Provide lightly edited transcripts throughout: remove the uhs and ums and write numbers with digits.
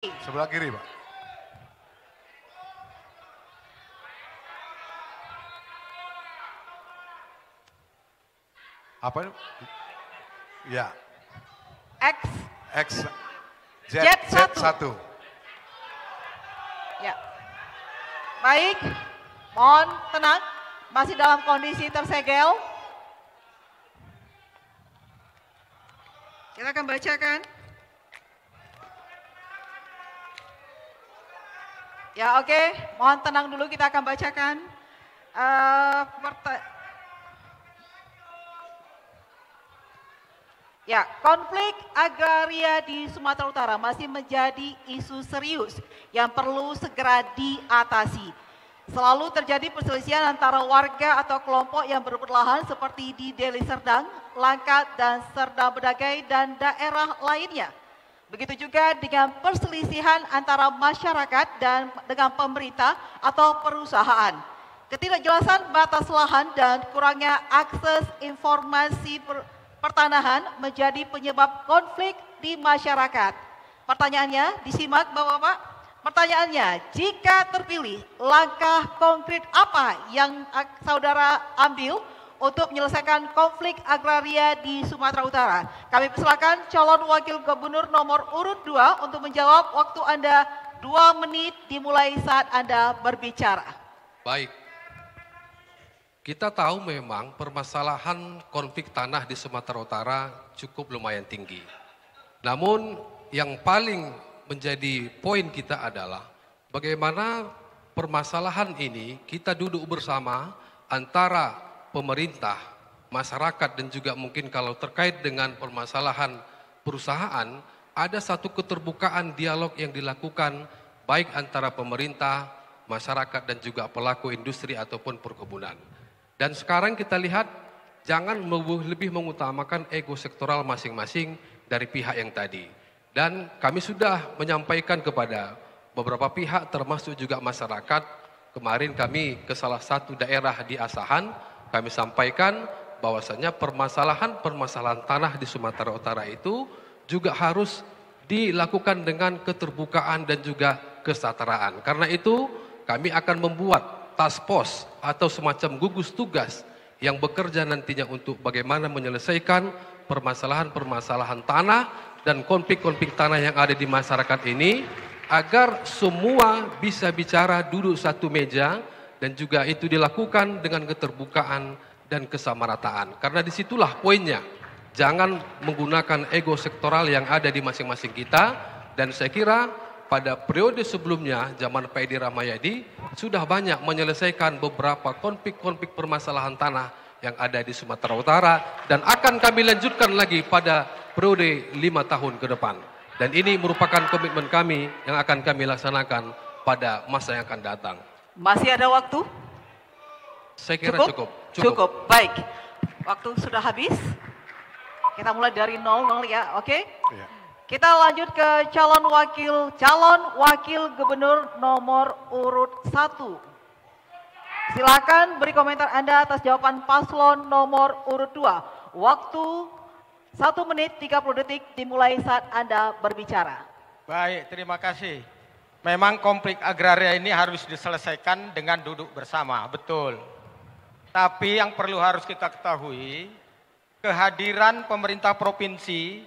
Sebelah kiri, Pak. Apa ini? Ya. X X Z1. Z1. Ya. Baik, mohon tenang, masih dalam kondisi tersegel. Kita akan bacakan. Ya oke, mohon tenang dulu, kita akan bacakan. Ya, konflik agraria di Sumatera Utara masih menjadi isu serius yang perlu segera diatasi. Selalu terjadi perselisihan antara warga atau kelompok yang berebut lahan seperti di Deli Serdang, Langkat, dan Serdang Bedagai, dan daerah lainnya. Begitu juga dengan perselisihan antara masyarakat dan dengan pemerintah atau perusahaan. Ketidakjelasan batas lahan dan kurangnya akses informasi pertanahan menjadi penyebab konflik di masyarakat. Pertanyaannya, disimak Bapak-Bapak. Pertanyaannya, jika terpilih, langkah konkret apa yang saudara ambil untuk menyelesaikan konflik agraria di Sumatera Utara? Kami persilakan calon wakil gubernur nomor urut 2 untuk menjawab. Waktu Anda 2 menit dimulai saat Anda berbicara. Baik. Kita tahu memang permasalahan konflik tanah di Sumatera Utara cukup lumayan tinggi. Namun yang paling menjadi poin kita adalah bagaimana permasalahan ini kita duduk bersama antara pemerintah, masyarakat, dan juga mungkin kalau terkait dengan permasalahan perusahaan, ada satu keterbukaan dialog yang dilakukan baik antara pemerintah, masyarakat, dan juga pelaku industri ataupun perkebunan. Dan sekarang kita lihat, jangan lebih mengutamakan ego sektoral masing-masing dari pihak yang tadi. Dan kami sudah menyampaikan kepada beberapa pihak termasuk juga masyarakat. Kemarin kami ke salah satu daerah di Asahan, kami sampaikan bahwasanya permasalahan tanah di Sumatera Utara itu juga harus dilakukan dengan keterbukaan dan juga kesetaraan. Karena itu kami akan membuat task force atau semacam gugus tugas yang bekerja nantinya untuk bagaimana menyelesaikan permasalahan-permasalahan tanah dan konflik-konflik tanah yang ada di masyarakat ini, agar semua bisa bicara duduk satu meja dan juga itu dilakukan dengan keterbukaan dan kesamarataan. Karena disitulah poinnya, jangan menggunakan ego sektoral yang ada di masing-masing kita. Dan saya kira pada periode sebelumnya, zaman Pak Edi Rahmayadi, sudah banyak menyelesaikan beberapa konflik-konflik permasalahan tanah yang ada di Sumatera Utara, dan akan kami lanjutkan lagi pada periode 5 tahun ke depan. Dan ini merupakan komitmen kami yang akan kami laksanakan pada masa yang akan datang. Masih ada waktu? Saya kira cukup. Cukup. Baik. Waktu sudah habis. Kita mulai dari 00 ya, oke? Ya. Kita lanjut ke calon wakil gubernur nomor urut 1. Silakan beri komentar Anda atas jawaban paslon nomor urut 2. Waktu 1 menit 30 detik dimulai saat Anda berbicara. Baik, terima kasih. Memang konflik agraria ini harus diselesaikan dengan duduk bersama, betul. Tapi yang perlu harus kita ketahui, kehadiran pemerintah provinsi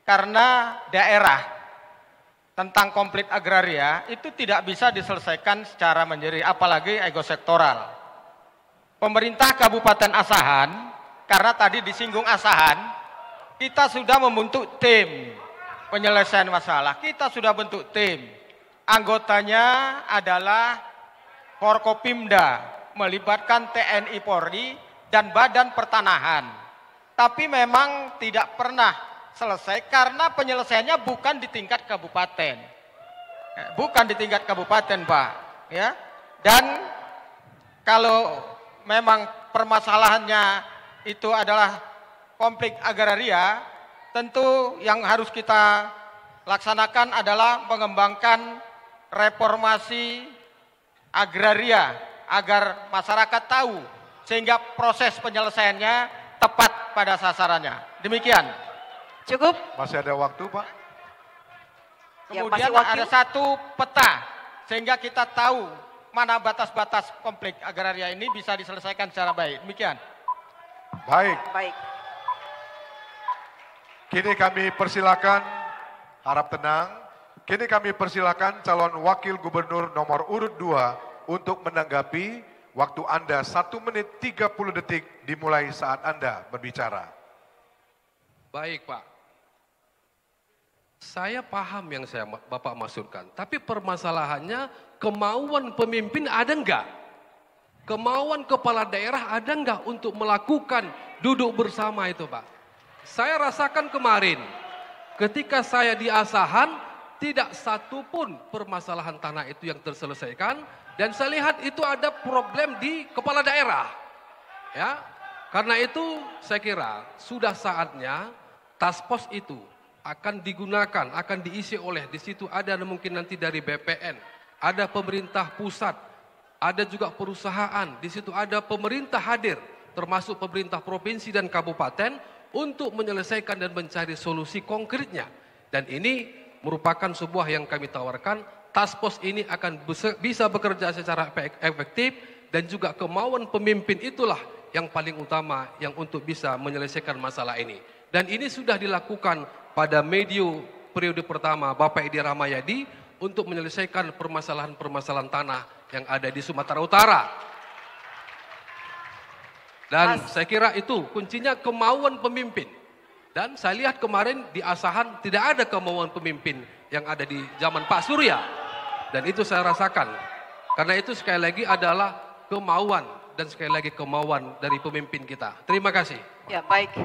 karena daerah tentang konflik agraria itu tidak bisa diselesaikan secara mandiri, apalagi ego sektoral. Pemerintah Kabupaten Asahan, karena tadi disinggung Asahan, kita sudah membentuk tim penyelesaian masalah. Kita sudah bentuk tim. Anggotanya adalah Forkopimda, melibatkan TNI Polri dan Badan Pertanahan. Tapi memang tidak pernah selesai karena penyelesaiannya bukan di tingkat kabupaten. Bukan di tingkat kabupaten, Pak. Ya. Dan kalau memang permasalahannya itu adalah konflik agraria, tentu yang harus kita laksanakan adalah mengembangkan reformasi agraria agar masyarakat tahu sehingga proses penyelesaiannya tepat pada sasarannya. Demikian. Cukup? Masih ada waktu, Pak? Ya, Kemudian masih wakil. ada satu peta sehingga kita tahu mana batas-batas konflik agraria ini bisa diselesaikan secara baik. Demikian. Baik, Baik. kini kami persilakan, harap tenang, kini kami persilakan calon wakil gubernur nomor urut 2 untuk menanggapi. Waktu Anda 1 menit 30 detik dimulai saat Anda berbicara. Baik Pak, saya paham yang Bapak maksudkan, tapi permasalahannya kemauan pemimpin ada enggak? Kemauan kepala daerah ada enggak untuk melakukan duduk bersama itu Pak? Saya rasakan kemarin, ketika saya di Asahan, tidak satu pun permasalahan tanah itu yang terselesaikan, dan saya lihat itu ada problem di kepala daerah. Ya, karena itu saya kira sudah saatnya task force itu akan digunakan, akan diisi oleh, di situ ada mungkin nanti dari BPN, ada pemerintah pusat, ada juga perusahaan, di situ ada pemerintah hadir, termasuk pemerintah provinsi dan kabupaten untuk menyelesaikan dan mencari solusi konkretnya. Dan ini merupakan sebuah yang kami tawarkan. Task force ini akan bisa bekerja secara efektif dan juga kemauan pemimpin itulah yang paling utama yang untuk bisa menyelesaikan masalah ini. Dan ini sudah dilakukan pada medio periode pertama Bapak Edi Rahmayadi untuk menyelesaikan permasalahan-permasalahan tanah yang ada di Sumatera Utara. Dan saya kira itu kuncinya kemauan pemimpin. Dan saya lihat kemarin di Asahan tidak ada kemauan pemimpin yang ada di zaman Pak Surya. Dan itu saya rasakan. Karena itu sekali lagi adalah kemauan dan sekali lagi kemauan dari pemimpin kita. Terima kasih. Ya, baik.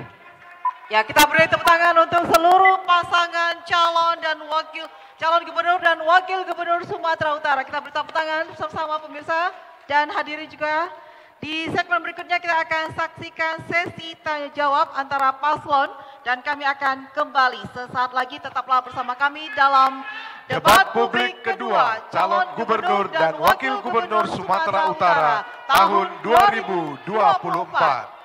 Ya, kita beri tepuk tangan untuk seluruh pasangan calon gubernur dan wakil gubernur Sumatera Utara. Kita beri tepuk tangan bersama pemirsa dan hadirin juga. Di segmen berikutnya kita akan saksikan sesi tanya jawab antara paslon dan kami akan kembali sesaat lagi. Tetaplah bersama kami dalam Debat publik kedua calon gubernur dan wakil gubernur Sumatera Utara tahun 2024.